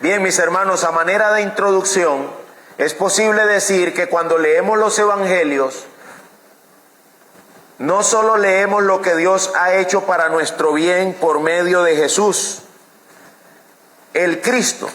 Bien, mis hermanos, a manera de introducción, es posible decir que cuando leemos los evangelios, no solo leemos lo que Dios ha hecho para nuestro bien por medio de Jesús, el Cristo,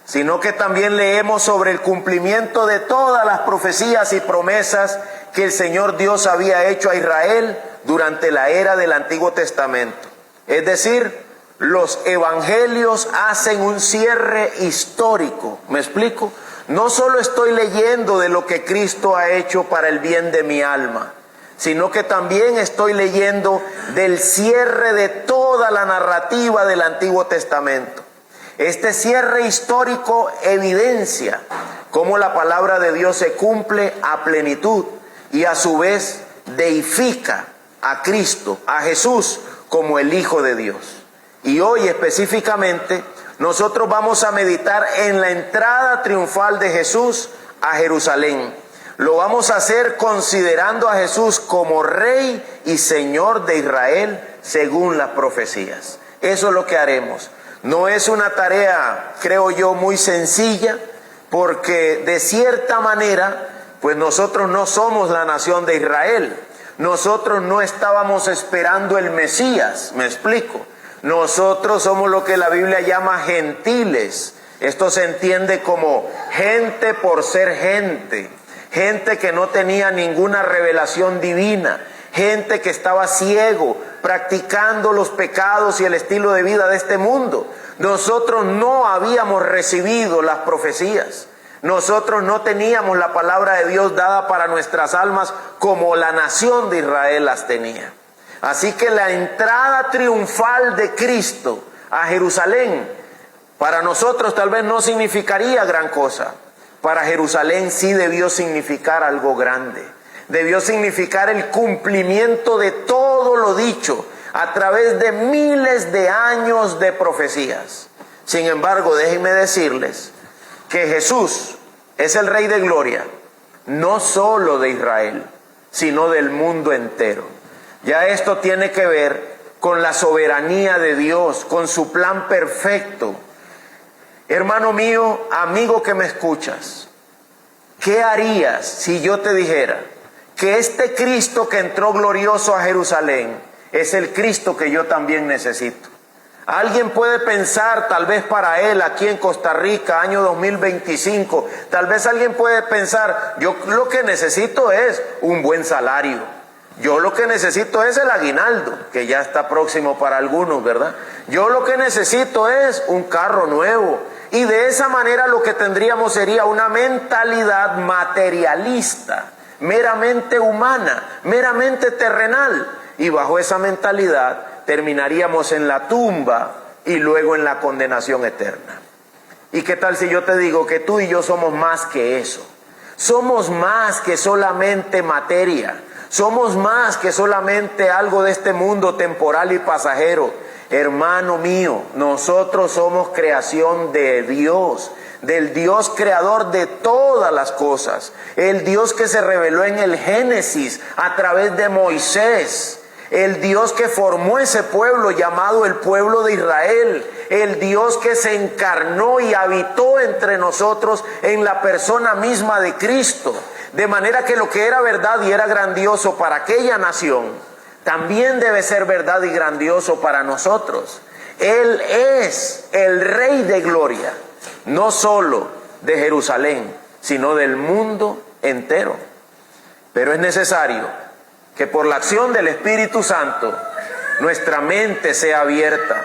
sino que también leemos sobre el cumplimiento de todas las profecías y promesas que el Señor Dios había hecho a Israel durante la era del Antiguo Testamento. Es decir, los evangelios hacen un cierre histórico. ¿Me explico? No solo estoy leyendo de lo que Cristo ha hecho para el bien de mi alma, sino que también estoy leyendo del cierre de toda la narrativa del Antiguo Testamento. Este cierre histórico evidencia cómo la palabra de Dios se cumple a plenitud y a su vez deifica a Cristo, a Jesús, como el Hijo de Dios. Y hoy específicamente nosotros vamos a meditar en la entrada triunfal de Jesús a Jerusalén. Lo vamos a hacer considerando a Jesús como Rey y Señor de Israel según las profecías. Eso es lo que haremos. No es una tarea, creo yo, muy sencilla, porque de cierta manera, pues nosotros no somos la nación de Israel. Nosotros no estábamos esperando el Mesías, ¿me explico? Nosotros somos lo que la Biblia llama gentiles. Esto se entiende como gente por ser gente. Gente que no tenía ninguna revelación divina. Gente que estaba ciego, practicando los pecados y el estilo de vida de este mundo. Nosotros no habíamos recibido las profecías. Nosotros no teníamos la palabra de Dios dada para nuestras almas como la nación de Israel las tenía. Así que la entrada triunfal de Cristo a Jerusalén, para nosotros tal vez no significaría gran cosa. Para Jerusalén sí debió significar algo grande. Debió significar el cumplimiento de todo lo dicho a través de miles de años de profecías. Sin embargo, déjenme decirles que Jesús es el Rey de Gloria, no solo de Israel, sino del mundo entero. Ya esto tiene que ver con la soberanía de Dios, con su plan perfecto. Hermano mío, amigo que me escuchas, ¿qué harías si yo te dijera que este Cristo que entró glorioso a Jerusalén es el Cristo que yo también necesito? Alguien puede pensar, tal vez para él aquí en Costa Rica, año 2025, tal vez alguien puede pensar, yo lo que necesito es un buen salario. Yo lo que necesito es el aguinaldo, que ya está próximo para algunos, ¿verdad? Yo lo que necesito es un carro nuevo. Y de esa manera lo que tendríamos sería una mentalidad materialista, meramente humana, meramente terrenal. Y bajo esa mentalidad terminaríamos en la tumba y luego en la condenación eterna. ¿Y qué tal si yo te digo que tú y yo somos más que eso? Somos más que solamente materia. Somos más que solamente algo de este mundo temporal y pasajero. Hermano mío, nosotros somos creación de Dios, del Dios creador de todas las cosas. El Dios que se reveló en el Génesis a través de Moisés. El Dios que formó ese pueblo llamado el pueblo de Israel. El Dios que se encarnó y habitó entre nosotros en la persona misma de Cristo. De manera que lo que era verdad y era grandioso para aquella nación, también debe ser verdad y grandioso para nosotros. Él es el Rey de Gloria, no solo de Jerusalén, sino del mundo entero. Pero es necesario que por la acción del Espíritu Santo nuestra mente sea abierta,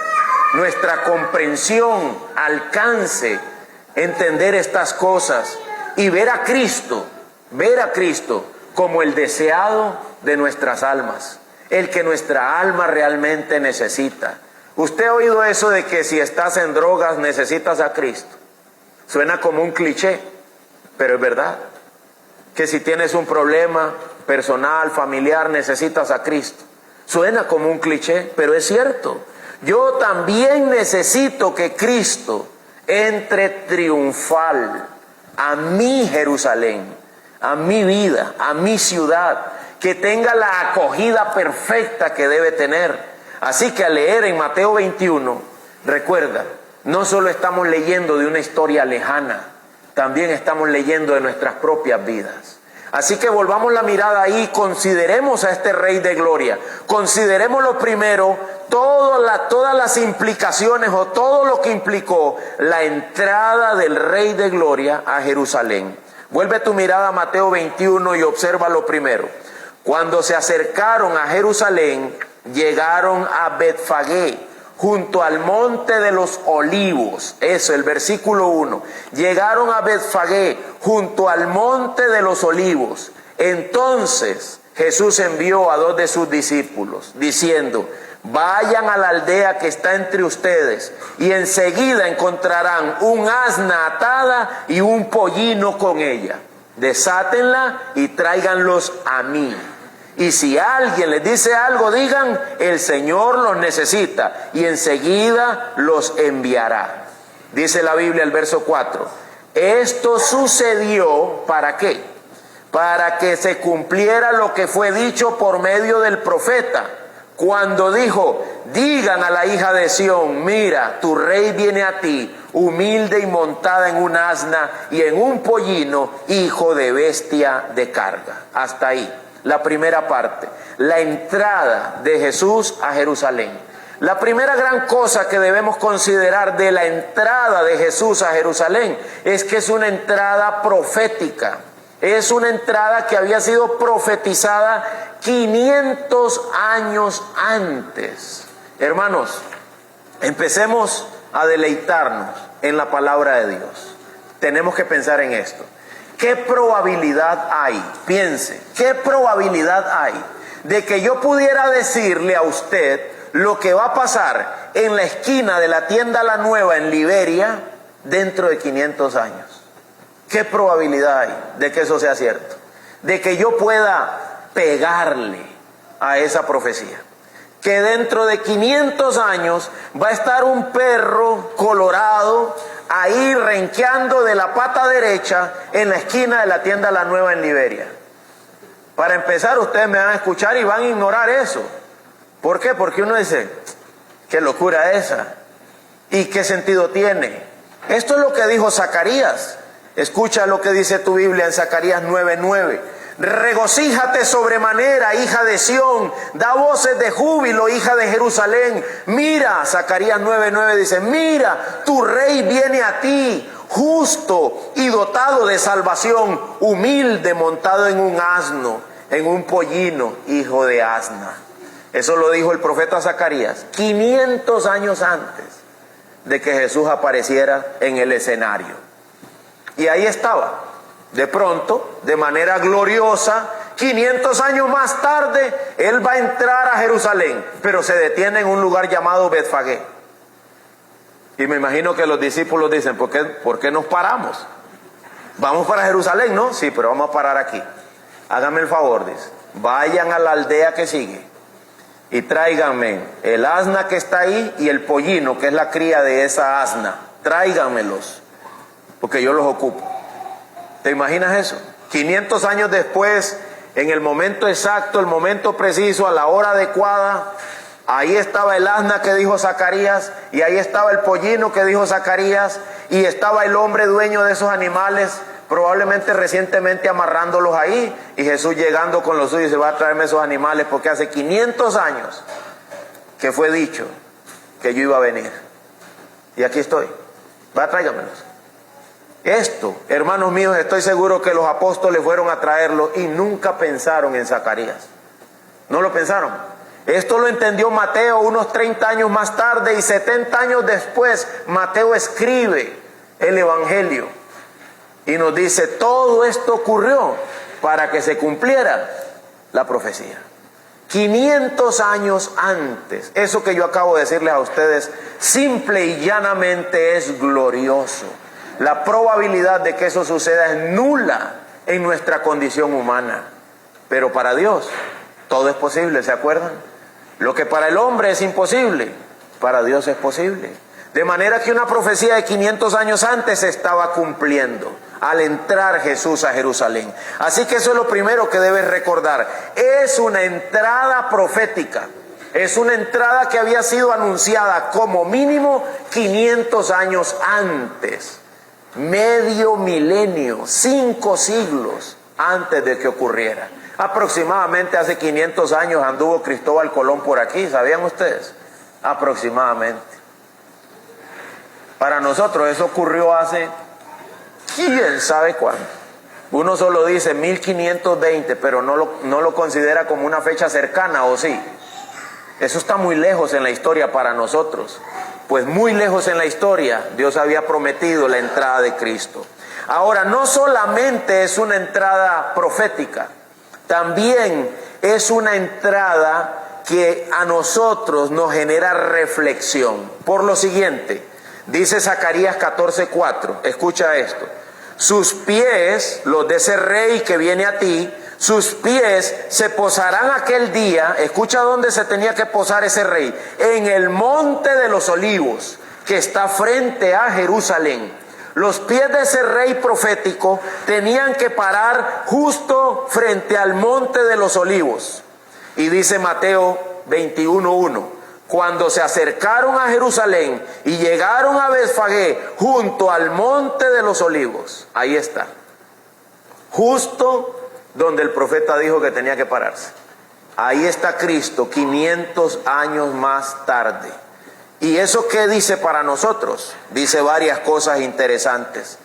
nuestra comprensión alcance entender estas cosas y ver a Cristo como el deseado de nuestras almas, el que nuestra alma realmente necesita. ¿Usted ha oído eso de que si estás en drogas necesitas a Cristo? Suena como un cliché, pero es verdad. Que si tienes un problema personal, familiar, necesitas a Cristo. Suena como un cliché, pero es cierto. Yo también necesito que Cristo entre triunfal a mi Jerusalén, a mi vida, a mi ciudad, que tenga la acogida perfecta que debe tener. Así que al leer en Mateo 21, recuerda, no solo estamos leyendo de una historia lejana, también estamos leyendo de nuestras propias vidas. Así que volvamos la mirada ahí, consideremos a este Rey de Gloria. Consideremos lo primero, todas las implicaciones o todo lo que implicó la entrada del Rey de Gloria a Jerusalén. Vuelve tu mirada a Mateo 21 y observa lo primero. Cuando se acercaron a Jerusalén, llegaron a Betfagé, junto al monte de los olivos. Eso, el versículo 1. Llegaron a Betfagé, junto al monte de los olivos. Entonces Jesús envió a 2 de sus discípulos, diciendo: vayan a la aldea que está entre ustedes, y enseguida encontrarán un asna atada y un pollino con ella. Desátenla y tráiganlos a mí. Y si alguien les dice algo, digan: el Señor los necesita, y enseguida los enviará. Dice la Biblia, el verso 4. Esto sucedió, ¿para qué? Para que se cumpliera lo que fue dicho por medio del profeta, cuando dijo: digan a la hija de Sión, mira, tu rey viene a ti, humilde y montada en un asna y en un pollino, hijo de bestia de carga. Hasta ahí. La primera parte, la entrada de Jesús a Jerusalén. La primera gran cosa que debemos considerar de la entrada de Jesús a Jerusalén es que es una entrada profética. Es una entrada que había sido profetizada 500 años antes. Hermanos, empecemos a deleitarnos en la palabra de Dios. Tenemos que pensar en esto. ¿Qué probabilidad hay? Piense, ¿qué probabilidad hay de que yo pudiera decirle a usted lo que va a pasar en la esquina de la tienda La Nueva en Liberia dentro de 500 años? ¿Qué probabilidad hay de que eso sea cierto? De que yo pueda pegarle a esa profecía. Que dentro de 500 años va a estar un perro colorado ahí renqueando de la pata derecha en la esquina de la tienda La Nueva en Liberia. Para empezar, ustedes me van a escuchar y van a ignorar eso. ¿Por qué? Porque uno dice: qué locura esa. ¿Y qué sentido tiene? Esto es lo que dijo Zacarías. Escucha lo que dice tu Biblia en Zacarías 9:9. Regocíjate sobremanera, hija de Sión, da voces de júbilo, hija de Jerusalén. Mira, Zacarías 9:9 dice: mira, tu rey viene a ti, justo y dotado de salvación, humilde, montado en un asno, en un pollino, hijo de asna. Eso lo dijo el profeta Zacarías 500 años antes de que Jesús apareciera en el escenario. Y ahí estaba. De pronto, de manera gloriosa, 500 años más tarde, Él va a entrar a Jerusalén, pero se detiene en un lugar llamado Betfagé. Y me imagino que los discípulos dicen: ¿por qué nos paramos? Vamos para Jerusalén, ¿no? Sí, pero vamos a parar aquí. Háganme el favor, dice: vayan a la aldea que sigue y tráiganme el asna que está ahí y el pollino, que es la cría de esa asna. Tráiganmelos, porque yo los ocupo. ¿Te imaginas eso? 500 años después, en el momento exacto, el momento preciso, a la hora adecuada, ahí estaba el asna que dijo Zacarías, y ahí estaba el pollino que dijo Zacarías, y estaba el hombre dueño de esos animales, probablemente recientemente amarrándolos ahí, y Jesús llegando con los suyos y se va a traerme esos animales, porque hace 500 años que fue dicho que yo iba a venir. Y aquí estoy. Va, tráigamelos. Esto, hermanos míos, estoy seguro que los apóstoles fueron a traerlo y nunca pensaron en Zacarías. No lo pensaron. Esto lo entendió Mateo unos 30 años más tarde, y 70 años después Mateo escribe el Evangelio y nos dice: todo esto ocurrió para que se cumpliera la profecía. 500 años antes. Eso que yo acabo de decirles a ustedes, simple y llanamente, es glorioso. La probabilidad de que eso suceda es nula en nuestra condición humana. Pero para Dios todo es posible, ¿se acuerdan? Lo que para el hombre es imposible, para Dios es posible. De manera que una profecía de 500 años antes se estaba cumpliendo al entrar Jesús a Jerusalén. Así que eso es lo primero que debes recordar. Es una entrada profética. Es una entrada que había sido anunciada como mínimo 500 años antes, medio milenio, 5 siglos antes de que ocurriera. Aproximadamente hace 500 años anduvo Cristóbal Colón por aquí, ¿sabían ustedes? Aproximadamente. Para nosotros eso ocurrió hace quién sabe cuándo. Uno solo dice 1520, pero no lo considera como una fecha cercana, ¿o sí? Eso está muy lejos en la historia para nosotros. Pues muy lejos en la historia, Dios había prometido la entrada de Cristo. Ahora, no solamente es una entrada profética, también es una entrada que a nosotros nos genera reflexión. Por lo siguiente, dice Zacarías 14:4, escucha esto: sus pies, los de ese rey que viene a ti, sus pies se posarán aquel día, escucha dónde se tenía que posar ese rey, en el monte de los olivos, que está frente a Jerusalén. Los pies de ese rey profético tenían que parar justo frente al monte de los olivos. Y dice Mateo 21:1, cuando se acercaron a Jerusalén y llegaron a Betfagé junto al monte de los olivos, ahí está, justo donde el profeta dijo que tenía que pararse. Ahí está Cristo 500 años más tarde. ¿Y eso qué dice para nosotros? Dice varias cosas interesantes.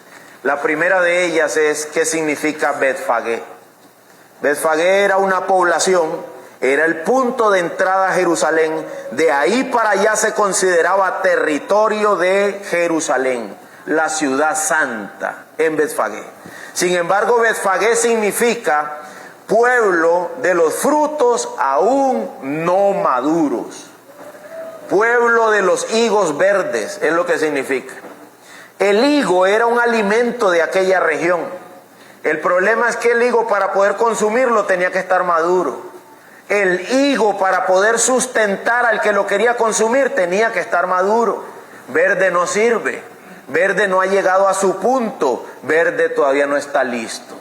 La primera de ellas es ¿qué significa Betfagé? Betfagé era una población, era el punto de entrada a Jerusalén. De ahí para allá se consideraba territorio de Jerusalén, la ciudad santa en Betfagé. Sin embargo, Betfagé significa pueblo de los frutos aún no maduros. Pueblo de los higos verdes, es lo que significa. El higo era un alimento de aquella región. El problema es que el higo, para poder consumirlo, tenía que estar maduro. El higo, para poder sustentar al que lo quería consumir, tenía que estar maduro. Verde no sirve. Verde no ha llegado a su punto. Verde todavía no está listo.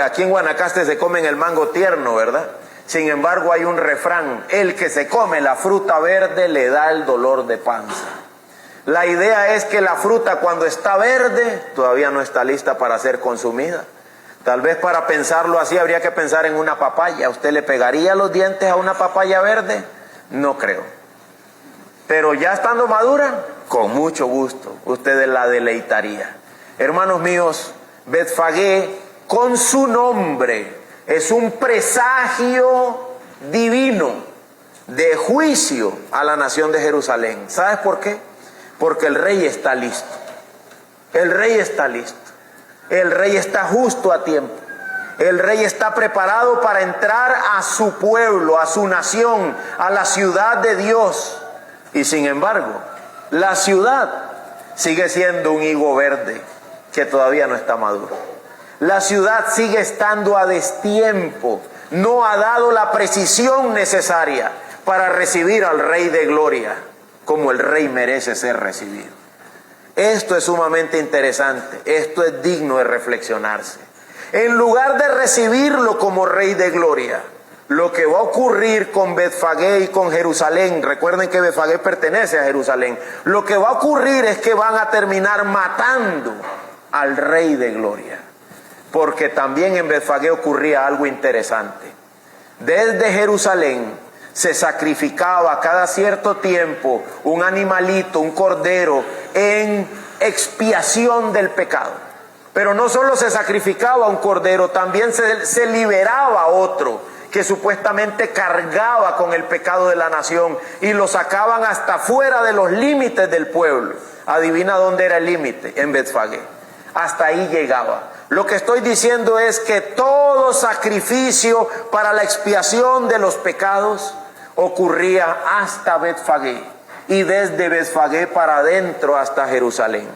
Aquí en Guanacaste se comen el mango tierno, ¿verdad? Sin embargo, hay un refrán: el que se come la fruta verde le da el dolor de panza. La idea es que la fruta, cuando está verde, todavía no está lista para ser consumida. Tal vez para pensarlo así habría que pensar en una papaya. ¿Usted le pegaría los dientes a una papaya verde? No creo. Pero ya estando madura, con mucho gusto, ustedes la deleitaría. Hermanos míos, Betfagé, con su nombre, es un presagio divino de juicio a la nación de Jerusalén. ¿Sabes por qué? Porque el rey está listo. El rey está listo. El rey está justo a tiempo. El rey está preparado para entrar a su pueblo, a su nación, a la ciudad de Dios. Y sin embargo, la ciudad sigue siendo un higo verde que todavía no está maduro. La ciudad sigue estando a destiempo, no ha dado la precisión necesaria para recibir al Rey de Gloria, como el Rey merece ser recibido. Esto es sumamente interesante, esto es digno de reflexionarse. En lugar de recibirlo como Rey de Gloria, lo que va a ocurrir con Betfagé y con Jerusalén, recuerden que Betfagé pertenece a Jerusalén, lo que va a ocurrir es que van a terminar matando al Rey de Gloria. Porque también en Betfagé ocurría algo interesante. Desde Jerusalén se sacrificaba cada cierto tiempo un animalito, un cordero, en expiación del pecado. Pero no solo se sacrificaba un cordero, también se liberaba otro que supuestamente cargaba con el pecado de la nación y lo sacaban hasta fuera de los límites del pueblo. Adivina dónde era el límite, en Betfagé. Hasta ahí llegaba. Lo que estoy diciendo es que todo sacrificio para la expiación de los pecados ocurría hasta Betfagé y desde Betfagé para adentro hasta Jerusalén.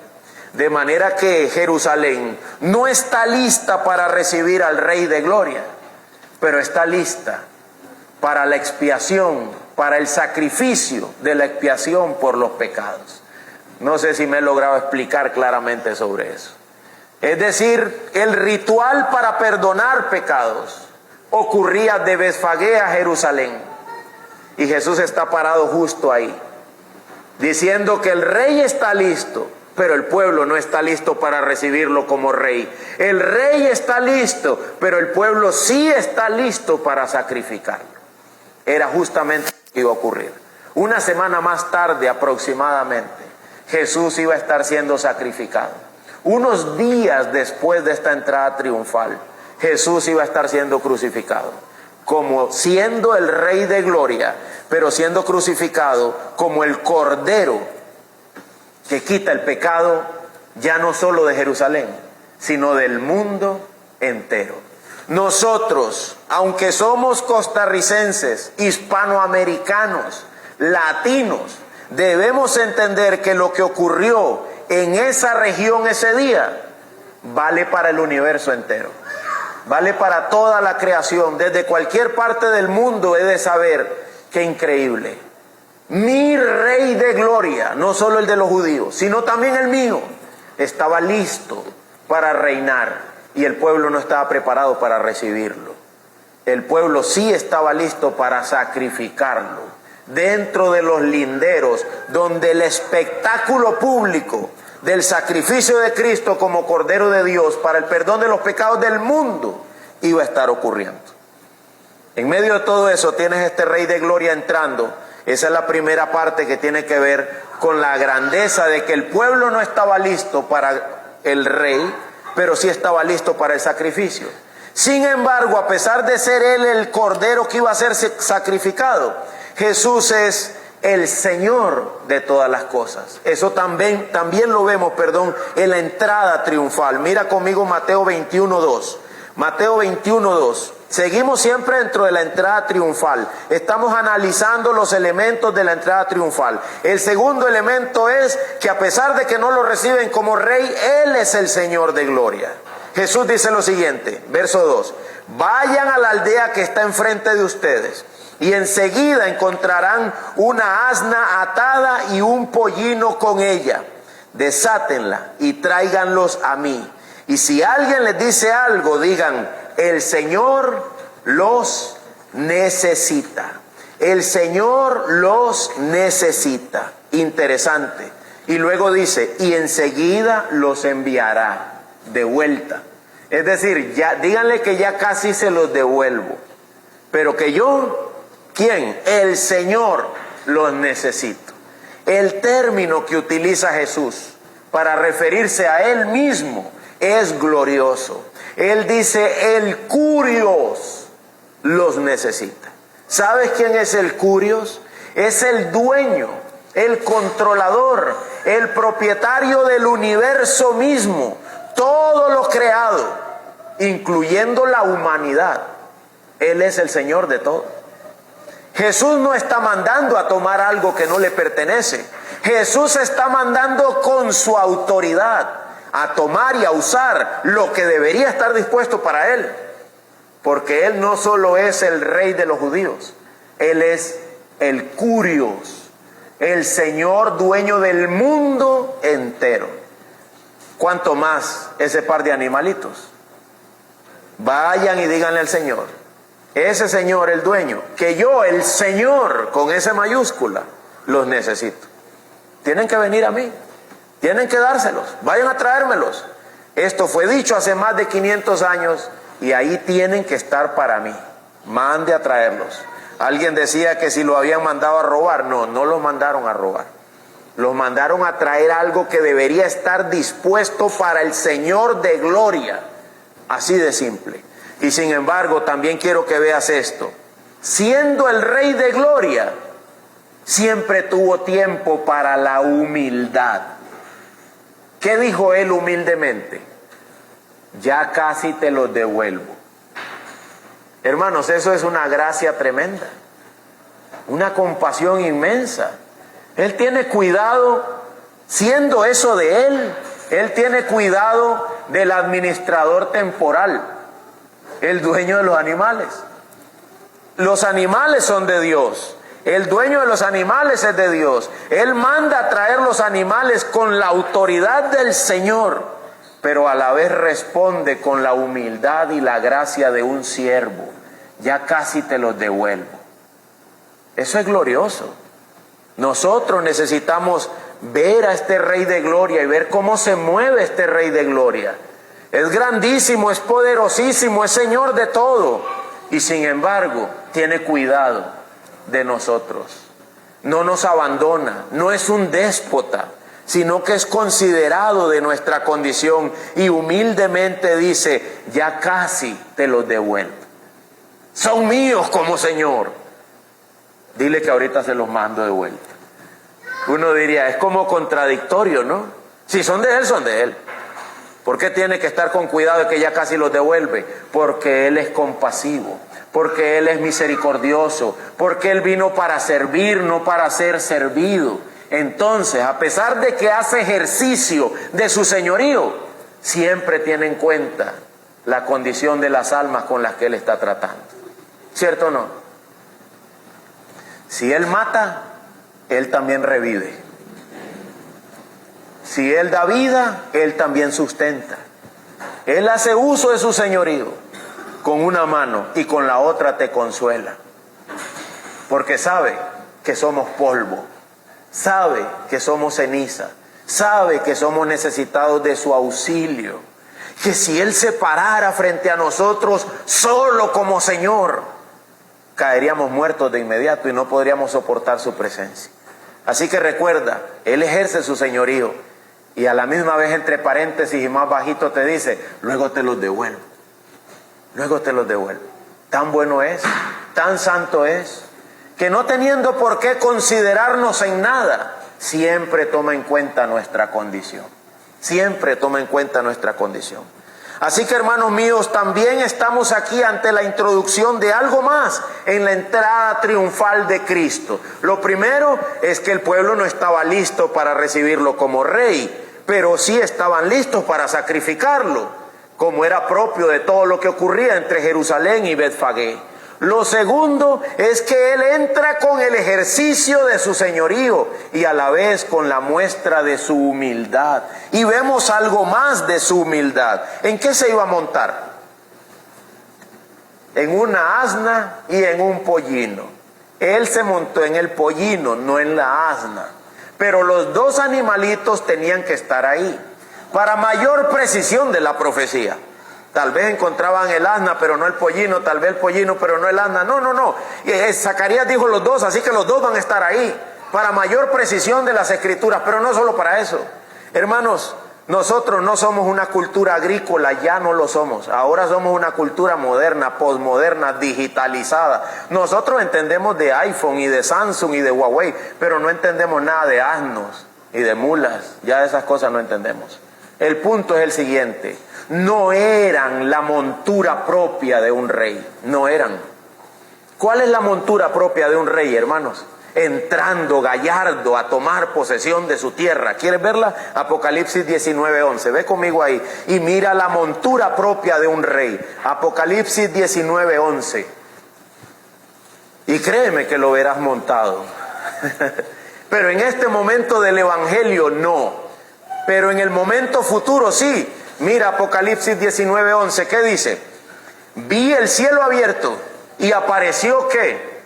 De manera que Jerusalén no está lista para recibir al Rey de Gloria, pero está lista para la expiación, para el sacrificio de la expiación por los pecados. No sé si me he logrado explicar claramente sobre eso. Es decir, el ritual para perdonar pecados ocurría de Betfagé a Jerusalén. Y Jesús está parado justo ahí, diciendo que el rey está listo, pero el pueblo no está listo para recibirlo como rey. El rey está listo, pero el pueblo sí está listo para sacrificarlo. Era justamente lo que iba a ocurrir. Una semana más tarde aproximadamente, Jesús iba a estar siendo sacrificado. Unos días después de esta entrada triunfal, Jesús iba a estar siendo crucificado, como siendo el Rey de Gloria, pero siendo crucificado como el Cordero que quita el pecado ya no solo de Jerusalén, sino del mundo entero. Nosotros, aunque somos costarricenses, hispanoamericanos, latinos, debemos entender que lo que ocurrió en esa región ese día vale para el universo entero, vale para toda la creación. Desde cualquier parte del mundo he de saber qué increíble. Mi Rey de Gloria, no solo el de los judíos, sino también el mío, estaba listo para reinar y el pueblo no estaba preparado para recibirlo. El pueblo sí estaba listo para sacrificarlo dentro de los linderos, donde el espectáculo público del sacrificio de Cristo como Cordero de Dios para el perdón de los pecados del mundo iba a estar ocurriendo. En medio de todo eso tienes este Rey de Gloria entrando. Esa es la primera parte que tiene que ver con la grandeza de que el pueblo no estaba listo para el rey, pero sí estaba listo para el sacrificio. Sin embargo, a pesar de ser él el cordero que iba a ser sacrificado, Jesús es el Señor de todas las cosas. Eso también lo vemos, en la entrada triunfal. Mira conmigo Mateo 21:2. Mateo 21:2. Seguimos siempre dentro de la entrada triunfal. Estamos analizando los elementos de la entrada triunfal. El segundo elemento es que a pesar de que no lo reciben como rey, Él es el Señor de gloria. Jesús dice lo siguiente, verso 2. Vayan a la aldea que está enfrente de ustedes y enseguida encontrarán una asna atada y un pollino con ella. Desátenla y tráiganlos a mí. Y si alguien les dice algo, digan: el Señor los necesita. El Señor los necesita. Interesante. Y luego dice: y enseguida los enviará de vuelta. Es decir, ya díganle que ya casi se los devuelvo. Pero que yo, ¿quién? El Señor los necesito. El término que utiliza Jesús para referirse a Él mismo es glorioso. Él dice: el Curios los necesita. ¿Sabes quién es el Curios? Es el dueño, el controlador, el propietario del universo mismo, todo lo creado, incluyendo la humanidad. Él es el Señor de todo. Jesús no está mandando a tomar algo que no le pertenece. Jesús está mandando con su autoridad a tomar y a usar lo que debería estar dispuesto para Él. Porque Él no solo es el Rey de los judíos, Él es el Curios, el Señor dueño del mundo entero. ¿Cuánto más ese par de animalitos? Vayan y díganle al Señor, ese Señor, el dueño, que yo, el Señor, con S mayúscula, los necesito. Tienen que venir a mí. Tienen que dárselos, vayan a traérmelos. Esto fue dicho hace más de 500 años y ahí tienen que estar para mí. Mande a traerlos. Alguien decía que si lo habían mandado a robar. No, no los mandaron a robar. Los mandaron a traer algo que debería estar dispuesto para el Señor de gloria. Así de simple. Y sin embargo, también quiero que veas esto. Siendo el Rey de gloria, siempre tuvo tiempo para la humildad. ¿Qué dijo Él humildemente? Ya casi te los devuelvo. Hermanos, eso es una gracia tremenda, una compasión inmensa. Él tiene cuidado, siendo eso de Él, Él tiene cuidado del administrador temporal, el dueño de los animales. Los animales son de Dios. El dueño de los animales es de Dios. Él manda a traer los animales con la autoridad del Señor, pero a la vez responde con la humildad y la gracia de un siervo. Ya casi te los devuelvo. Eso es glorioso. Nosotros necesitamos ver a este Rey de Gloria y ver cómo se mueve este Rey de Gloria. Es grandísimo, es poderosísimo, es Señor de todo. Y sin embargo, tiene cuidado de nosotros. No nos abandona, no es un déspota, sino que es considerado de nuestra condición y humildemente dice, ya casi te los devuelvo. Son míos como Señor. Dile que ahorita se los mando de vuelta. Uno diría, es como contradictorio, ¿no? Si son de Él, son de Él. ¿Por qué tiene que estar con cuidado de que ya casi los devuelve? Porque Él es compasivo, porque Él es misericordioso, porque Él vino para servir, no para ser servido. Entonces, a pesar de que hace ejercicio de su señorío, siempre tiene en cuenta la condición de las almas con las que Él está tratando. ¿Cierto o no? Si Él mata, Él también revive. Si Él da vida, Él también sustenta. Él hace uso de su señorío. Con una mano y con la otra te consuela. Porque sabe que somos polvo. Sabe que somos ceniza. Sabe que somos necesitados de su auxilio. Que si Él se parara frente a nosotros solo como Señor, caeríamos muertos de inmediato y no podríamos soportar su presencia. Así que recuerda, Él ejerce su señorío y a la misma vez, entre paréntesis y más bajito, te dice, luego te los devuelvo. Luego te los devuelvo. Tan bueno es, tan santo es, que no teniendo por qué considerarnos en nada, siempre toma en cuenta nuestra condición. Siempre toma en cuenta nuestra condición. Así que, hermanos míos, también estamos aquí ante la introducción de algo más en la entrada triunfal de Cristo. Lo primero es que el pueblo no estaba listo para recibirlo como rey, pero sí estaban listos para sacrificarlo, como era propio de todo lo que ocurría entre Jerusalén y Betfagé. Lo segundo es que Él entra con el ejercicio de su señorío y a la vez con la muestra de su humildad. Y vemos algo más de su humildad. ¿En qué se iba a montar? En una asna y en un pollino. Él se montó en el pollino, no en la asna. Pero los dos animalitos tenían que estar ahí para mayor precisión de la profecía. Tal vez encontraban el asna, pero no el pollino, tal vez el pollino, pero no el asna. No. Zacarías dijo los dos, así que los dos van a estar ahí, para mayor precisión de las escrituras, pero no solo para eso. Hermanos, nosotros no somos una cultura agrícola, ya no lo somos. Ahora somos una cultura moderna, posmoderna, digitalizada. Nosotros entendemos de iPhone y de Samsung y de Huawei, pero no entendemos nada de asnos y de mulas. Ya esas cosas no entendemos. El punto es el siguiente. No eran la montura propia de un rey, no eran. ¿Cuál es la montura propia de un rey, hermanos? Entrando gallardo a tomar posesión de su tierra. ¿Quieres verla? Apocalipsis 19:11. Ve conmigo ahí y mira la montura propia de un rey. Apocalipsis 19:11. Y créeme que lo verás montado. Pero en este momento del evangelio no. Pero en el momento futuro sí. Mira Apocalipsis 19:11, ¿qué dice? Vi el cielo abierto y apareció ¿qué?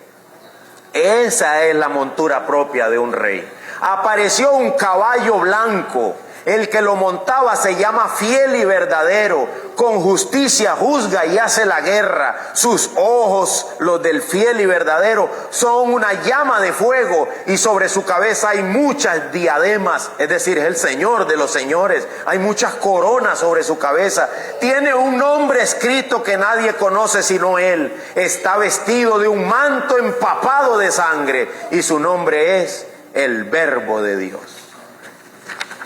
Esa es la montura propia de un rey. Apareció un caballo blanco. El que lo montaba se llama Fiel y Verdadero. Con justicia juzga y hace la guerra. Sus ojos, los del Fiel y Verdadero, son una llama de fuego. Y sobre su cabeza hay muchas diademas. Es decir, es el Señor de los señores. Hay muchas coronas sobre su cabeza. Tiene un nombre escrito que nadie conoce sino Él. Está vestido de un manto empapado de sangre. Y su nombre es el Verbo de Dios.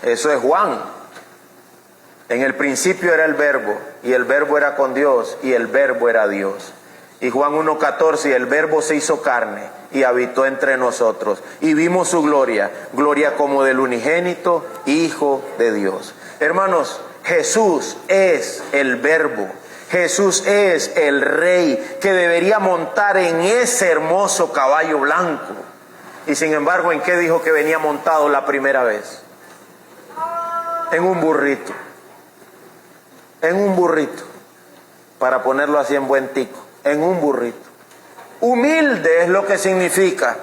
Eso es Juan. En el principio era el Verbo, y el Verbo era con Dios, y el Verbo era Dios. Y Juan 1:14, y el Verbo se hizo carne, y habitó entre nosotros, y vimos su gloria, gloria como del unigénito Hijo de Dios. Hermanos, Jesús es el Verbo. Jesús es el Rey que debería montar en ese hermoso caballo blanco. Y sin embargo, ¿en qué dijo que venía montado la primera vez? En un burrito. En un burrito. Para ponerlo así en buen tico. En un burrito. Humilde es lo que significa.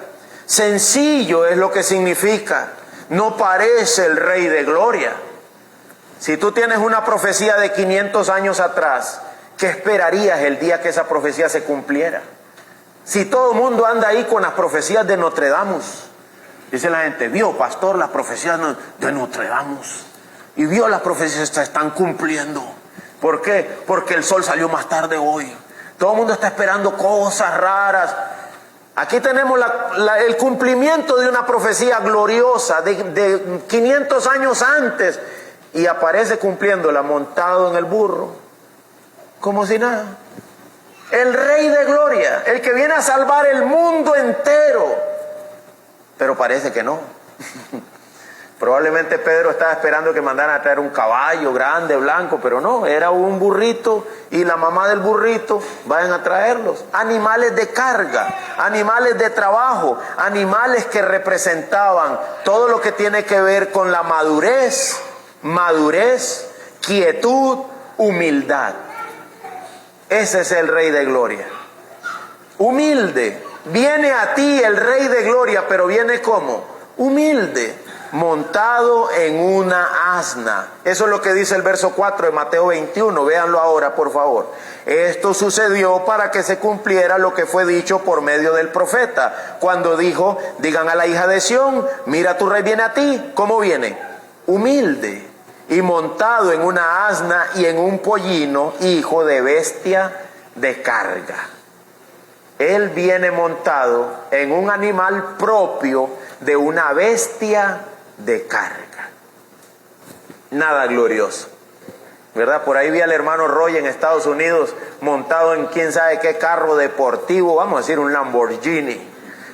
Sencillo es lo que significa. No parece el Rey de Gloria. Si tú tienes una profecía de 500 años atrás, ¿qué esperarías el día que esa profecía se cumpliera? Si todo el mundo anda ahí con las profecías de Notre Dame, dice la gente, vio pastor las profecías de Notre Dame, y vio las profecías se están cumpliendo. ¿Por qué? Porque el sol salió más tarde hoy. Todo el mundo está esperando cosas raras. Aquí tenemos el cumplimiento de una profecía gloriosa de 500 años antes, y aparece cumpliéndola montado en el burro, como si nada. El Rey de Gloria, el que viene a salvar el mundo entero. Pero parece que no. Probablemente Pedro estaba esperando que mandaran a traer un caballo grande, blanco, pero no, era un burrito y la mamá del burrito vayan a traerlos. Animales de carga, animales de trabajo, animales que representaban todo lo que tiene que ver con la madurez, quietud, humildad. Ese es el Rey de Gloria. Humilde. Viene a ti el Rey de Gloria, pero viene como humilde, montado en una asna. Eso es lo que dice el verso 4 de Mateo 21. Véanlo ahora, por favor. Esto sucedió para que se cumpliera lo que fue dicho por medio del profeta, cuando dijo, digan a la hija de Sión, mira, tu rey viene a ti. ¿Cómo viene? Humilde y montado en una asna y en un pollino, hijo de bestia de carga. Él viene montado en un animal propio de una bestia de carga. Nada glorioso, ¿verdad? Por ahí vi al hermano Roy en Estados Unidos montado en quién sabe qué carro deportivo, vamos a decir un Lamborghini,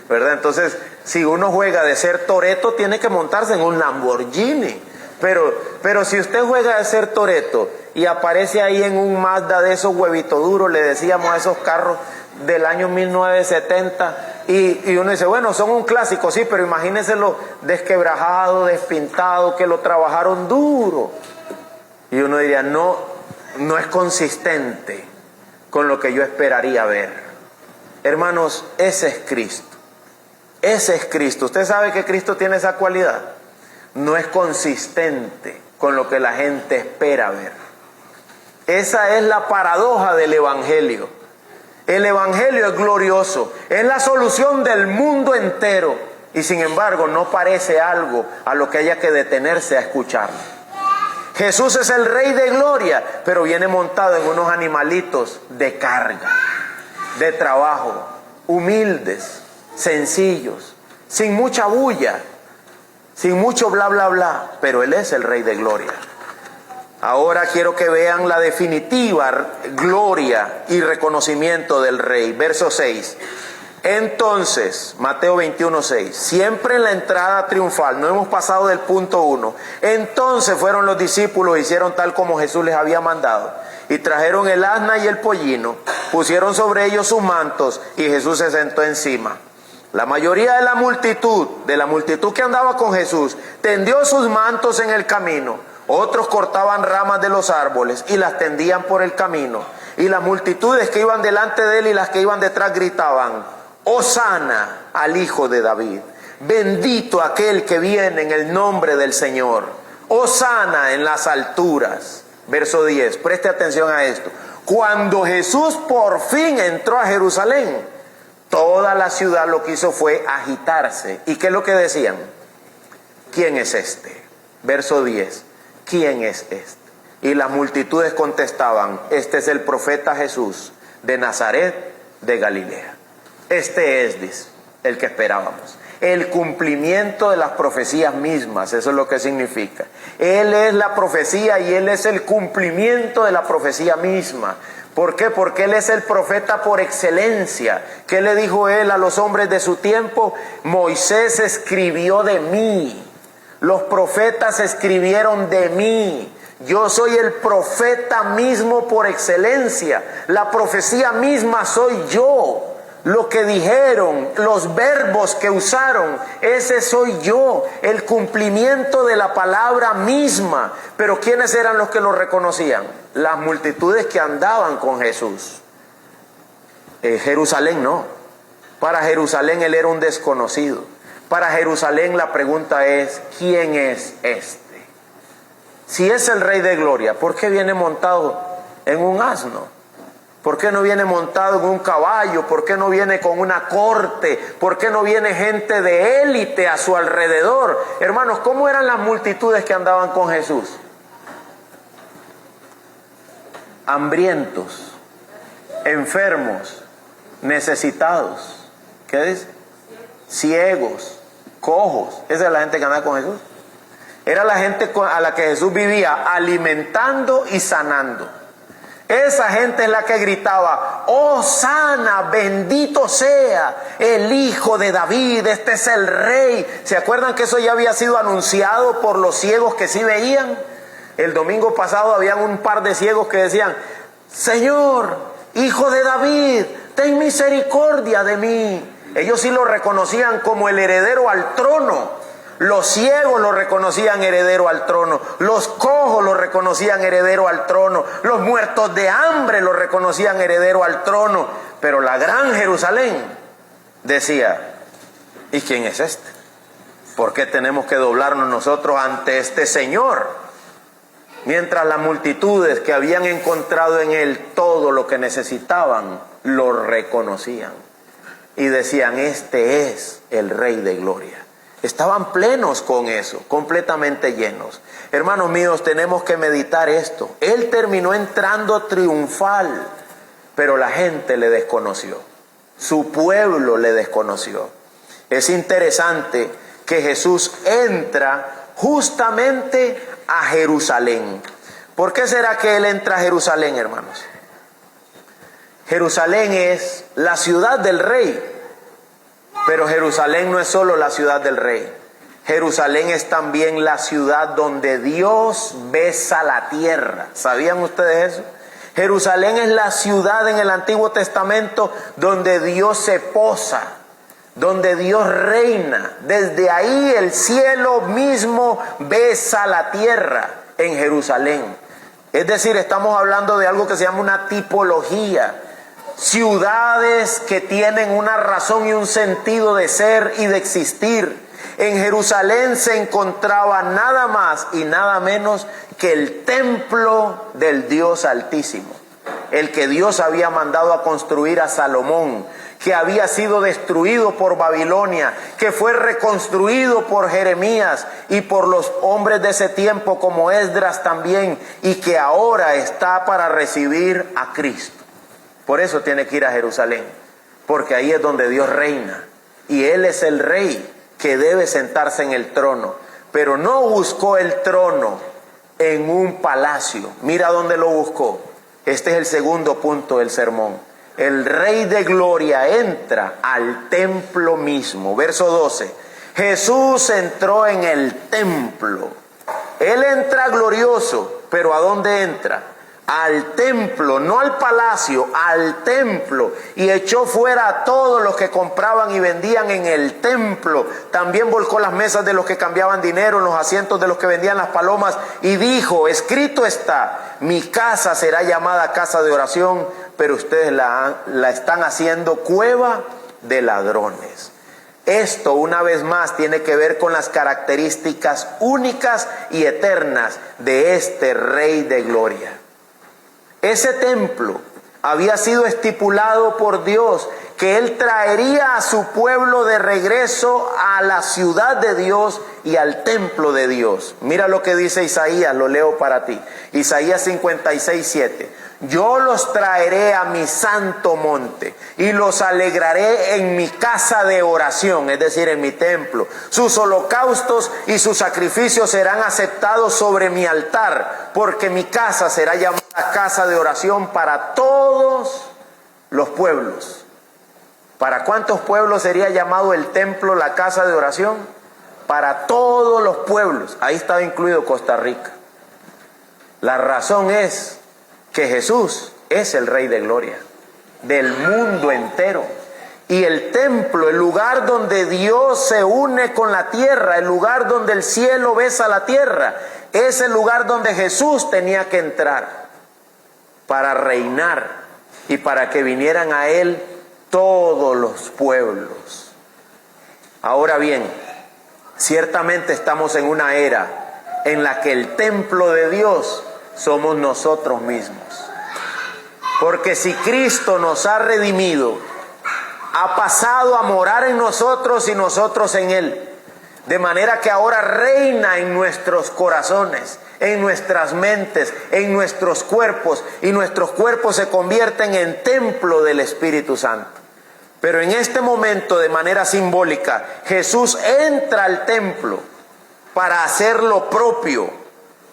¿verdad? Entonces, si uno juega de ser Toretto, tiene que montarse en un Lamborghini. Pero si usted juega de ser Toretto y aparece ahí en un Mazda de esos huevitos duros, le decíamos a esos carros del año 1970, y uno dice, bueno, son un clásico, sí, pero imagínense lo desquebrajado, despintado, que lo trabajaron duro. Y uno diría, no es consistente con lo que yo esperaría ver. Hermanos, ese es Cristo. Ese es Cristo. ¿Usted sabe que Cristo tiene esa cualidad? No es consistente con lo que la gente espera ver. Esa es la paradoja del Evangelio. El Evangelio es glorioso, es la solución del mundo entero, y sin embargo no parece algo a lo que haya que detenerse a escuchar. Jesús es el Rey de Gloria, pero viene montado en unos animalitos de carga, de trabajo, humildes, sencillos, sin mucha bulla, sin mucho bla bla bla, pero Él es el Rey de Gloria. Ahora quiero que vean la definitiva gloria y reconocimiento del Rey. Verso 6. Entonces, Mateo 21:6, siempre en la entrada triunfal, no hemos pasado del punto 1. Entonces fueron los discípulos, hicieron tal como Jesús les había mandado, y trajeron el asna y el pollino, pusieron sobre ellos sus mantos, y Jesús se sentó encima. La mayoría de la multitud que andaba con Jesús, tendió sus mantos en el camino. Otros cortaban ramas de los árboles y las tendían por el camino. Y las multitudes que iban delante de él y las que iban detrás gritaban, Hosana al Hijo de David. Bendito aquel que viene en el nombre del Señor. Hosana en las alturas. Verso 10, preste atención a esto. Cuando Jesús por fin entró a Jerusalén, toda la ciudad lo que hizo fue agitarse. ¿Y qué es lo que decían? ¿Quién es este? Verso 10. ¿Quién es este? Y las multitudes contestaban, este es el profeta Jesús de Nazaret de Galilea. Este es, dice, el que esperábamos. El cumplimiento de las profecías mismas, eso es lo que significa. Él es la profecía y Él es el cumplimiento de la profecía misma. ¿Por qué? Porque Él es el profeta por excelencia. ¿Qué le dijo Él a los hombres de su tiempo? Moisés escribió de mí. Los profetas escribieron de mí. Yo soy el profeta mismo por excelencia. La profecía misma soy yo. Lo que dijeron, los verbos que usaron, ese soy yo. El cumplimiento de la palabra misma. Pero ¿quiénes eran los que lo reconocían? Las multitudes que andaban con Jesús. Jerusalén no. Para Jerusalén él era un desconocido. Para Jerusalén la pregunta es, ¿quién es este? Si es el Rey de Gloria, ¿por qué viene montado en un asno? ¿Por qué no viene montado en un caballo? ¿Por qué no viene con una corte? ¿Por qué no viene gente de élite a su alrededor? Hermanos, ¿cómo eran las multitudes que andaban con Jesús? Hambrientos, enfermos, necesitados. ¿Qué dice? Ciegos, cojos. Esa es la gente que andaba con Jesús. Era la gente a la que Jesús vivía alimentando y sanando. Esa gente es la que gritaba: ¡Hosana, bendito sea el Hijo de David! Este es el Rey. ¿Se acuerdan que eso ya había sido anunciado por los ciegos que sí veían? El domingo pasado habían un par de ciegos que decían: Señor, Hijo de David, ten misericordia de mí. Ellos sí lo reconocían como el heredero al trono. Los ciegos lo reconocían heredero al trono. Los cojos lo reconocían heredero al trono. Los muertos de hambre lo reconocían heredero al trono. Pero la gran Jerusalén decía: ¿y quién es este? ¿Por qué tenemos que doblarnos nosotros ante este Señor? Mientras las multitudes que habían encontrado en él todo lo que necesitaban, lo reconocían. Y decían: este es el Rey de Gloria. Estaban plenos con eso, completamente llenos. Hermanos míos, tenemos que meditar esto. Él terminó entrando triunfal, pero la gente le desconoció. Su pueblo le desconoció. Es interesante que Jesús entra justamente a Jerusalén. ¿Por qué será que Él entra a Jerusalén, hermanos? Jerusalén es la ciudad del Rey. Pero Jerusalén no es solo la ciudad del Rey. Jerusalén es también la ciudad donde Dios besa la tierra. ¿Sabían ustedes eso? Jerusalén es la ciudad en el Antiguo Testamento donde Dios se posa, donde Dios reina. Desde ahí el cielo mismo besa la tierra en Jerusalén. Es decir, estamos hablando de algo que se llama una tipología. Ciudades que tienen una razón y un sentido de ser y de existir. En Jerusalén se encontraba nada más y nada menos que el templo del Dios Altísimo, el que Dios había mandado a construir a Salomón, que había sido destruido por Babilonia, que fue reconstruido por Jeremías y por los hombres de ese tiempo como Esdras también, y que ahora está para recibir a Cristo. Por eso tiene que ir a Jerusalén, porque ahí es donde Dios reina, y Él es el Rey que debe sentarse en el trono. Pero no buscó el trono en un palacio. Mira dónde lo buscó. Este es el segundo punto del sermón. El Rey de Gloria entra al templo mismo. Verso 12. Jesús entró en el templo. Él entra glorioso, pero ¿a dónde entra? Al templo, no al palacio, al templo, y echó fuera a todos los que compraban y vendían en el templo. También volcó las mesas de los que cambiaban dinero, en los asientos de los que vendían las palomas, y dijo: escrito está, mi casa será llamada casa de oración, pero ustedes la están haciendo cueva de ladrones. Esto, una vez más, tiene que ver con las características únicas y eternas de este Rey de Gloria. Ese templo había sido estipulado por Dios, que Él traería a su pueblo de regreso a la ciudad de Dios y al templo de Dios. Mira lo que dice Isaías, lo leo para ti. Isaías 56:7. Yo los traeré a mi santo monte y los alegraré en mi casa de oración, es decir, en mi templo. Sus holocaustos y sus sacrificios serán aceptados sobre mi altar, porque mi casa será llamada casa de oración para todos los pueblos. ¿Para cuántos pueblos sería llamado el templo la casa de oración? Para todos los pueblos. Ahí estaba incluido Costa Rica. La razón es que Jesús es el Rey de Gloria del mundo entero. Y el templo, el lugar donde Dios se une con la tierra, el lugar donde el cielo besa la tierra, es el lugar donde Jesús tenía que entrar para reinar y para que vinieran a Él todos los pueblos. Ahora bien, ciertamente estamos en una era en la que el templo de Dios somos nosotros mismos. Porque si Cristo nos ha redimido, ha pasado a morar en nosotros y nosotros en Él. De manera que ahora reina en nuestros corazones, en nuestras mentes, en nuestros cuerpos, y nuestros cuerpos se convierten en templo del Espíritu Santo. Pero en este momento, de manera simbólica, Jesús entra al templo para hacer lo propio,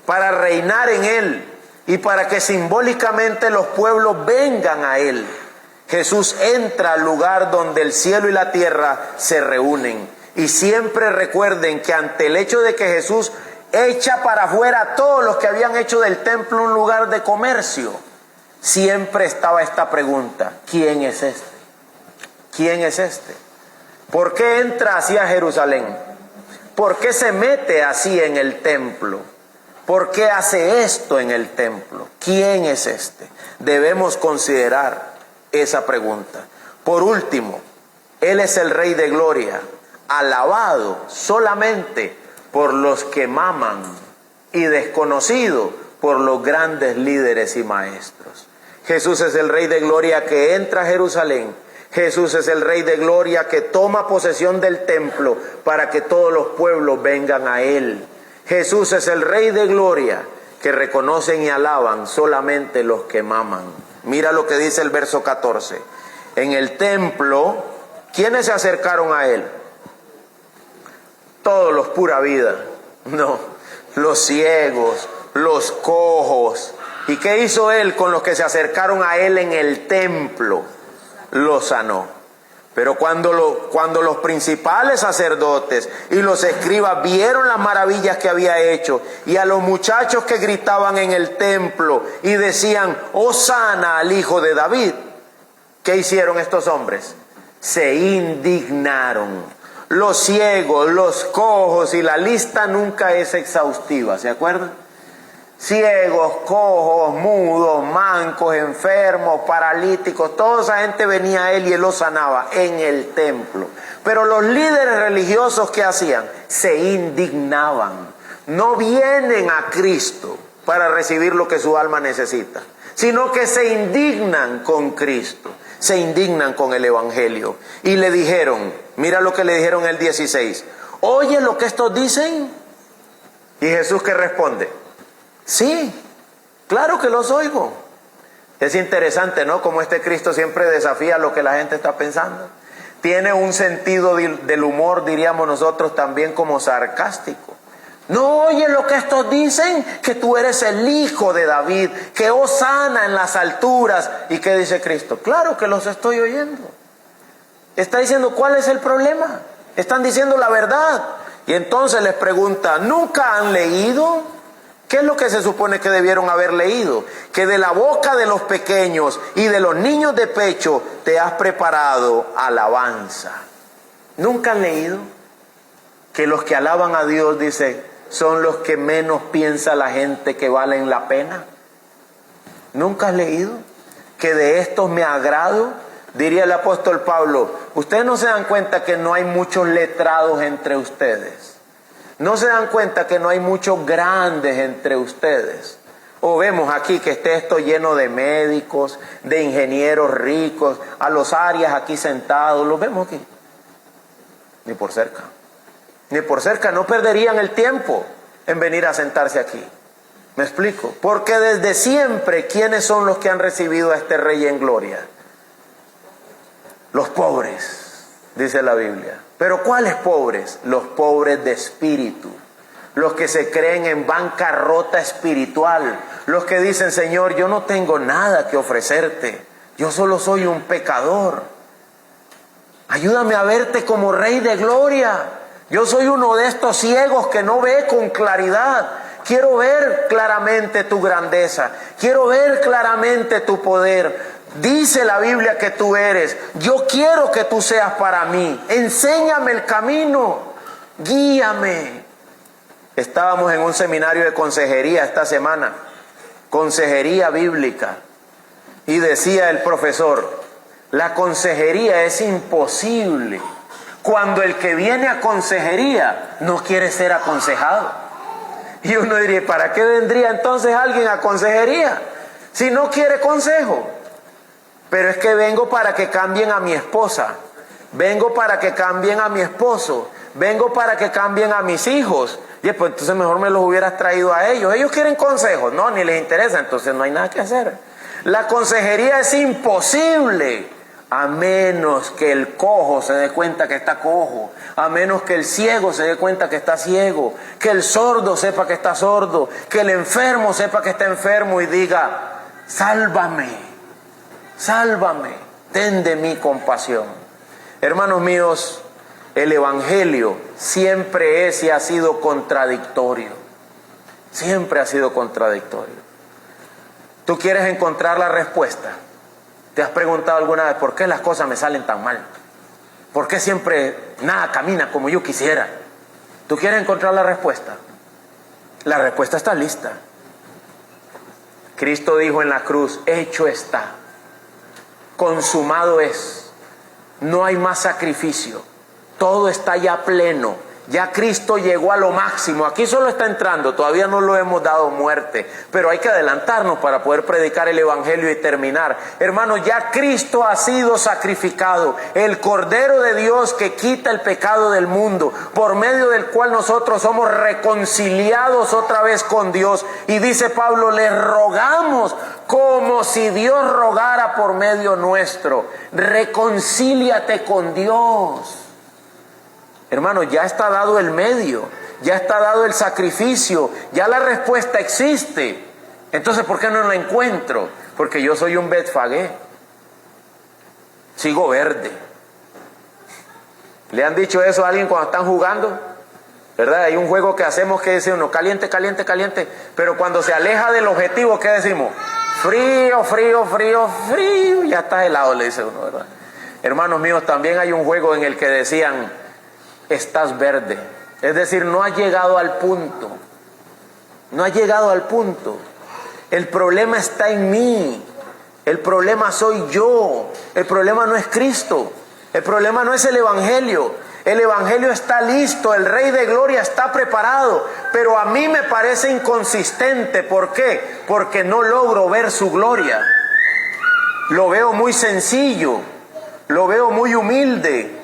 para reinar en Él y para que simbólicamente los pueblos vengan a Él. Jesús entra al lugar donde el cielo y la tierra se reúnen. Y siempre recuerden que ante el hecho de que Jesús echa para afuera a todos los que habían hecho del templo un lugar de comercio, siempre estaba esta pregunta: ¿quién es este? ¿Quién es este? ¿Por qué entra así a Jerusalén? ¿Por qué se mete así en el templo? ¿Por qué hace esto en el templo? ¿Quién es este? Debemos considerar esa pregunta. Por último, Él es el Rey de Gloria, alabado solamente por los que maman y desconocido por los grandes líderes y maestros. Jesús es el Rey de Gloria que entra a Jerusalén. Jesús es el Rey de Gloria que toma posesión del templo para que todos los pueblos vengan a Él. Jesús es el Rey de Gloria que reconocen y alaban solamente los que maman. Mira lo que dice el verso 14. En el templo, ¿quiénes se acercaron a Él? Todos los pura vida. No, los ciegos, los cojos. ¿Y qué hizo Él con los que se acercaron a Él en el templo? Los sanó. Pero cuando los principales sacerdotes y los escribas vieron las maravillas que había hecho, y a los muchachos que gritaban en el templo y decían: Hosana al Hijo de David, ¿qué hicieron estos hombres? Se indignaron. Los ciegos, los cojos, y la lista nunca es exhaustiva, ¿se acuerdan? Ciegos, cojos, mudos, mancos, enfermos, paralíticos, toda esa gente venía a Él y Él los sanaba en el templo. Pero los líderes religiosos, ¿qué hacían? Se indignaban. No vienen a Cristo para recibir lo que su alma necesita, sino que se indignan con Cristo, se indignan con el Evangelio. Y le dijeron, mira lo que le dijeron en el 16: ¿oye lo que estos dicen? Y Jesús, ¿qué responde? Sí, claro que los oigo. Es interesante, ¿no? Como este Cristo siempre desafía lo que la gente está pensando. Tiene un sentido del humor, diríamos nosotros, también como sarcástico. ¿No oye lo que estos dicen? Que tú eres el Hijo de David, que hosana en las alturas. ¿Y qué dice Cristo? Claro que los estoy oyendo. Está diciendo, ¿cuál es el problema? Están diciendo la verdad. Y entonces les pregunta, ¿nunca han leído? ¿Qué es lo que se supone que debieron haber leído? Que de la boca de los pequeños y de los niños de pecho te has preparado alabanza. ¿Nunca han leído? Que los que alaban a Dios, dice, son los que menos piensa la gente que valen la pena. ¿Nunca has leído? Que de estos me agrado. Diría el apóstol Pablo, ustedes no se dan cuenta que no hay muchos letrados entre ustedes. ¿No se dan cuenta que no hay muchos grandes entre ustedes? O vemos aquí que esté esto lleno de médicos, de ingenieros ricos, a los Arias aquí sentados, los vemos aquí. Ni por cerca. Ni por cerca, no perderían el tiempo en venir a sentarse aquí. ¿Me explico? Porque desde siempre, ¿quiénes son los que han recibido a este Rey en gloria? Los pobres, dice la Biblia. ¿Pero cuáles pobres? Los pobres de espíritu, los que se creen en bancarrota espiritual, los que dicen, Señor, yo no tengo nada que ofrecerte, yo solo soy un pecador. Ayúdame a verte como Rey de Gloria. Yo soy uno de estos ciegos que no ve con claridad. Quiero ver claramente tu grandeza, quiero ver claramente tu poder. Dice la Biblia que tú eres. Yo quiero que tú seas para mí. Enséñame el camino. Guíame. Estábamos en un seminario de consejería esta semana. Consejería bíblica. Y decía el profesor, La consejería es imposible cuando el que viene a consejería no quiere ser aconsejado. Y uno diría, ¿para qué vendría entonces alguien a consejería si no quiere consejo? Pero es que vengo para que cambien a mi esposa, vengo para que cambien a mi esposo, vengo para que cambien a mis hijos. Y pues entonces mejor me los hubieras traído a ellos. Ellos quieren consejos, no, ni les interesa, entonces no hay nada que hacer. La consejería es imposible a menos que el cojo se dé cuenta que está cojo, a menos que el ciego se dé cuenta que está ciego, que el sordo sepa que está sordo, que el enfermo sepa que está enfermo y diga, sálvame, sálvame, ten de mí compasión. Hermanos míos, el Evangelio siempre es y ha sido contradictorio. Siempre ha sido contradictorio. ¿Tú quieres encontrar la respuesta? ¿Te has preguntado alguna vez por qué las cosas me salen tan mal? ¿Por qué siempre nada camina como yo quisiera? ¿Tú quieres encontrar la respuesta? La respuesta está lista. Cristo dijo en la cruz, hecho está, consumado es, no hay más sacrificio, todo está ya pleno. Ya Cristo llegó a lo máximo. Aquí solo está entrando, todavía no lo hemos dado muerte, pero hay que adelantarnos para poder predicar el Evangelio y terminar. Hermanos, ya Cristo ha sido sacrificado, el Cordero de Dios que quita el pecado del mundo, por medio del cual nosotros somos reconciliados otra vez con Dios. Y dice Pablo, les rogamos como si Dios rogara por medio nuestro. Reconcíliate con Dios. Hermano, ya está dado el medio, ya está dado el sacrificio, ya la respuesta existe. Entonces, ¿por qué no la encuentro? Porque yo soy un Betfagé, sigo verde. ¿Le han dicho eso a alguien cuando están jugando? ¿Verdad? Hay un juego que hacemos que dice uno, caliente, caliente, caliente, pero cuando se aleja del objetivo, ¿qué decimos? Frío, frío, frío, frío, ya está helado, le dice uno, ¿verdad? Hermanos míos, también hay un juego en el que decían, estás verde, es decir, no has llegado al punto, no has llegado al punto. El problema está en mí, el problema soy yo, el problema no es Cristo, el problema no es el Evangelio. El Evangelio está listo, el Rey de Gloria está preparado, pero a mí me parece inconsistente. ¿Por qué? Porque no logro ver su gloria. Lo veo muy sencillo, lo veo muy humilde,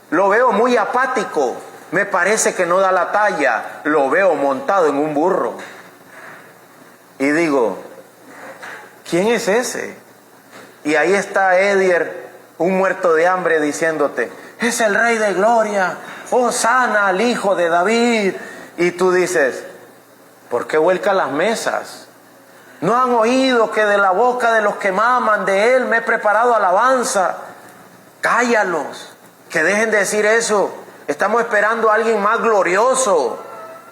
lo veo muy apático, me parece que no da la talla, lo veo montado en un burro. Y digo, ¿quién es ese? Y ahí está Edier, un muerto de hambre, diciéndote, es el Rey de Gloria, Hosana al Hijo de David. Y tú dices, ¿por qué vuelca las mesas? ¿No han oído que de la boca de los que maman de él me he preparado alabanza? Cállalos. Que dejen de decir eso. Estamos esperando a alguien más glorioso,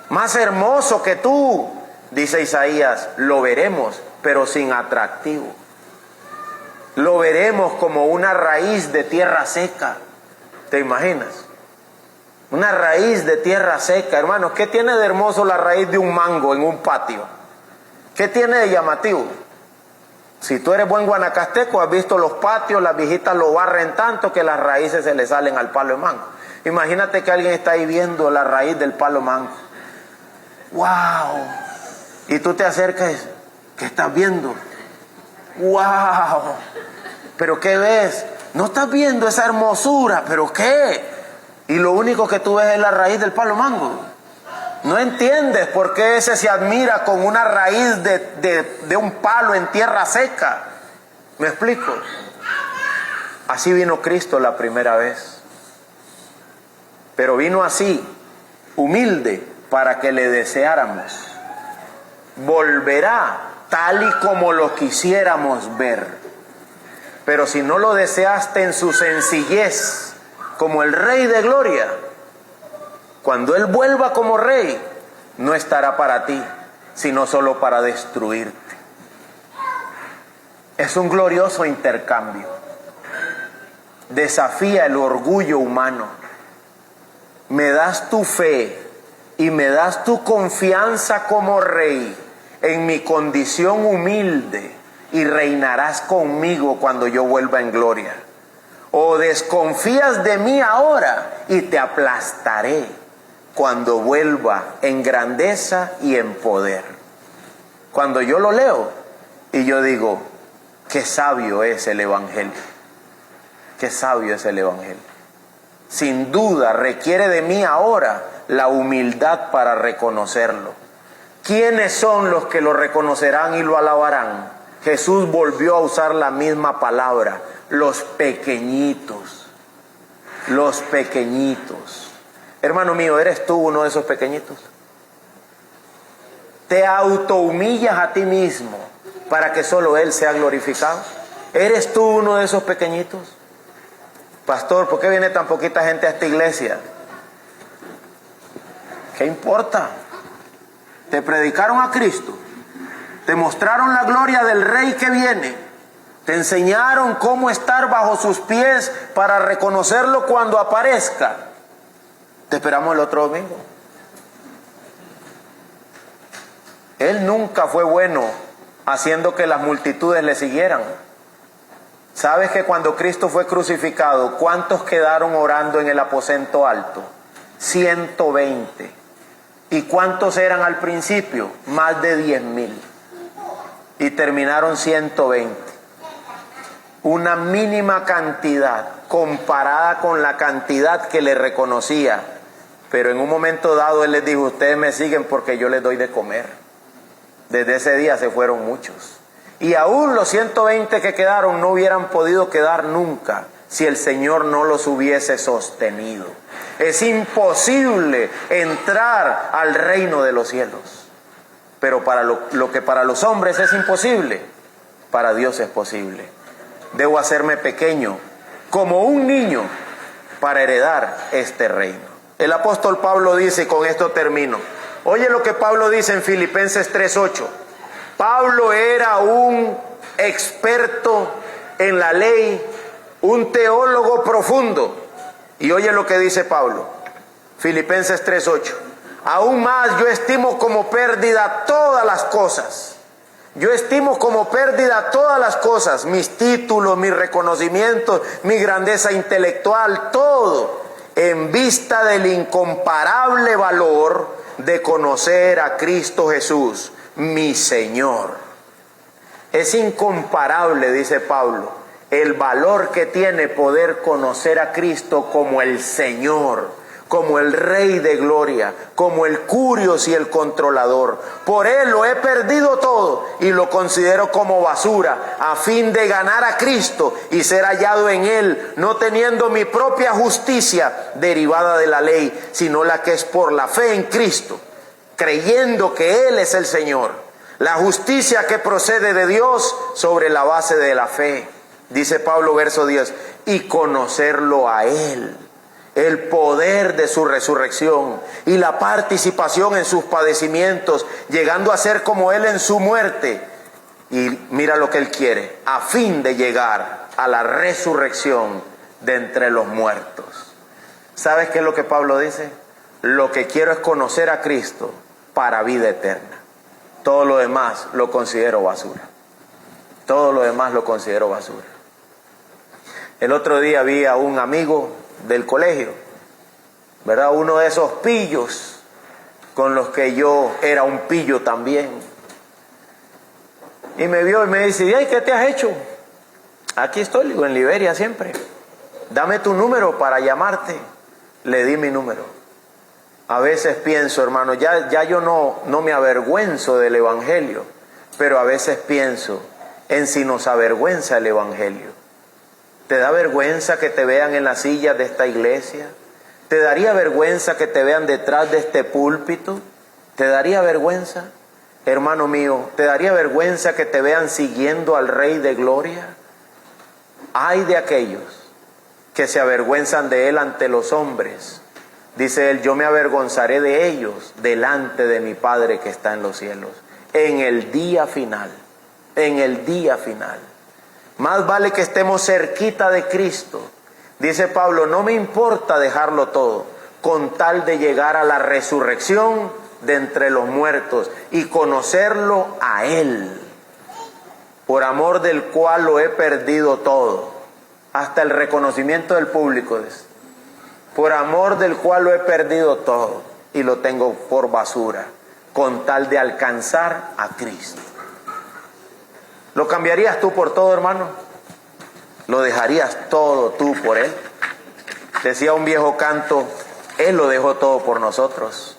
más hermoso que tú. Dice Isaías, lo veremos, pero sin atractivo. Lo veremos como una raíz de tierra seca. ¿Te imaginas? Una raíz de tierra seca, hermanos. ¿Qué tiene de hermoso la raíz de un mango en un patio? ¿Qué tiene de llamativo? Si tú eres buen guanacasteco, has visto los patios, las viejitas lo barren tanto que las raíces se le salen al palo de mango. Imagínate que alguien está ahí viendo la raíz del palo mango. ¡Wow! Y tú te acercas y dices, ¿qué estás viendo? ¡Wow! ¿Pero qué ves? No estás viendo esa hermosura, ¿pero qué? Y lo único que tú ves es la raíz del palo mango. No entiendes por qué ese se admira con una raíz de un palo en tierra seca. ¿Me explico? Así vino Cristo la primera vez. Pero vino así, humilde, para que le deseáramos. Volverá tal y como lo quisiéramos ver. Pero si no lo deseaste en su sencillez, como el Rey de Gloria, cuando Él vuelva como Rey, no estará para ti, sino solo para destruirte. Es un glorioso intercambio. Desafía el orgullo humano. Me das tu fe y me das tu confianza como Rey en mi condición humilde y reinarás conmigo cuando yo vuelva en gloria. ¿O desconfías de mí ahora y te aplastaré cuando vuelva en grandeza y en poder? Cuando yo lo leo y yo digo, qué sabio es el Evangelio. Qué sabio es el Evangelio. Sin duda requiere de mí ahora la humildad para reconocerlo. ¿Quiénes son los que lo reconocerán y lo alabarán? Jesús volvió a usar la misma palabra, los pequeñitos. Los pequeñitos. Hermano mío, ¿eres tú uno de esos pequeñitos? ¿Te autohumillas a ti mismo para que solo Él sea glorificado? ¿Eres tú uno de esos pequeñitos? Pastor, ¿por qué viene tan poquita gente a esta iglesia? ¿Qué importa? Te predicaron a Cristo, te mostraron la gloria del Rey que viene, te enseñaron cómo estar bajo sus pies para reconocerlo cuando aparezca. Te esperamos el otro domingo. Él nunca fue bueno haciendo que las multitudes le siguieran. ¿Sabes que cuando Cristo fue crucificado, cuántos quedaron orando en el aposento alto? 120. ¿Y cuántos eran al principio? Más de 10,000. Y terminaron 120. Una mínima cantidad comparada con la cantidad que le reconocía. Pero en un momento dado Él les dijo, ustedes me siguen porque yo les doy de comer. Desde ese día se fueron muchos. Y aún los 120 que quedaron no hubieran podido quedar nunca si el Señor no los hubiese sostenido. Es imposible entrar al reino de los cielos. Pero para lo que para los hombres es imposible, para Dios es posible. Debo hacerme pequeño, como un niño, para heredar este reino. El apóstol Pablo dice, y con esto termino. Oye lo que Pablo dice en Filipenses 3:8. Pablo era un experto en la ley, un teólogo profundo. Y oye lo que dice Pablo, Filipenses 3:8. Aún más yo estimo como pérdida todas las cosas. Yo estimo como pérdida todas las cosas, mis títulos, mis reconocimientos, mi grandeza intelectual, todo, en vista del incomparable valor de conocer a Cristo Jesús, mi Señor. Es incomparable, dice Pablo, el valor que tiene poder conocer a Cristo como el Señor, como el Rey de gloria, como el Curios y el Controlador. Por Él lo he perdido todo y lo considero como basura, a fin de ganar a Cristo y ser hallado en Él, no teniendo mi propia justicia derivada de la ley, sino la que es por la fe en Cristo, creyendo que Él es el Señor, la justicia que procede de Dios sobre la base de la fe. Dice Pablo, verso 10, y conocerlo a Él, el poder de su resurrección y la participación en sus padecimientos, llegando a ser como Él en su muerte. Y mira lo que Él quiere, a fin de llegar a la resurrección de entre los muertos. ¿Sabes qué es lo que Pablo dice? Lo que quiero es conocer a Cristo para vida eterna. Todo lo demás lo considero basura. Todo lo demás lo considero basura. El otro día vi a un amigo del colegio, ¿verdad? Uno de esos pillos con los que yo era un pillo también. Y me vio y me dice, ¿y qué te has hecho? Aquí estoy, digo, en Liberia siempre. Dame tu número para llamarte. Le di mi número. A veces pienso, hermano, ya yo no me avergüenzo del Evangelio, pero a veces pienso en si nos avergüenza el Evangelio. ¿Te da vergüenza que te vean en las sillas de esta iglesia? ¿Te daría vergüenza que te vean detrás de este púlpito? ¿Te daría vergüenza? Hermano mío, ¿te daría vergüenza que te vean siguiendo al Rey de Gloria? Ay de aquellos que se avergüenzan de Él ante los hombres. Dice Él, yo me avergonzaré de ellos delante de mi Padre que está en los cielos. En el día final, en el día final. Más vale que estemos cerquita de Cristo. Dice Pablo, no me importa dejarlo todo, con tal de llegar a la resurrección de entre los muertos y conocerlo a Él, por amor del cual lo he perdido todo. hasta el reconocimiento del público, por amor del cual lo he perdido todo y lo tengo por basura, con tal de alcanzar a Cristo. ¿Lo cambiarías tú por todo, hermano? ¿Lo dejarías todo tú por Él? Decía un viejo canto, Él lo dejó todo por nosotros.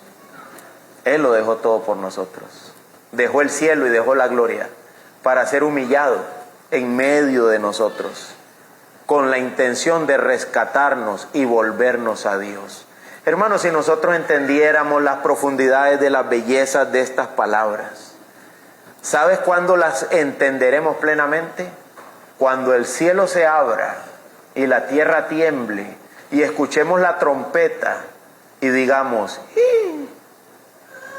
Él lo dejó todo por nosotros. Dejó el cielo y dejó la gloria para ser humillado en medio de nosotros, con la intención de rescatarnos y volvernos a Dios. Hermanos, si nosotros entendiéramos las profundidades de las bellezas de estas palabras, ¿sabes cuándo las entenderemos plenamente? Cuando el cielo se abra y la tierra tiemble y escuchemos la trompeta y digamos,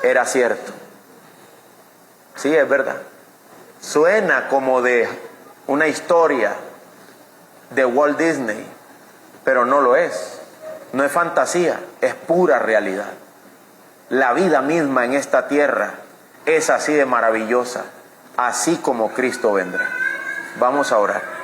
era cierto. Sí, es verdad. Suena como de una historia de Walt Disney, pero no lo es. No es fantasía, es pura realidad. La vida misma en esta tierra es así de maravillosa, así como Cristo vendrá. Vamos a orar.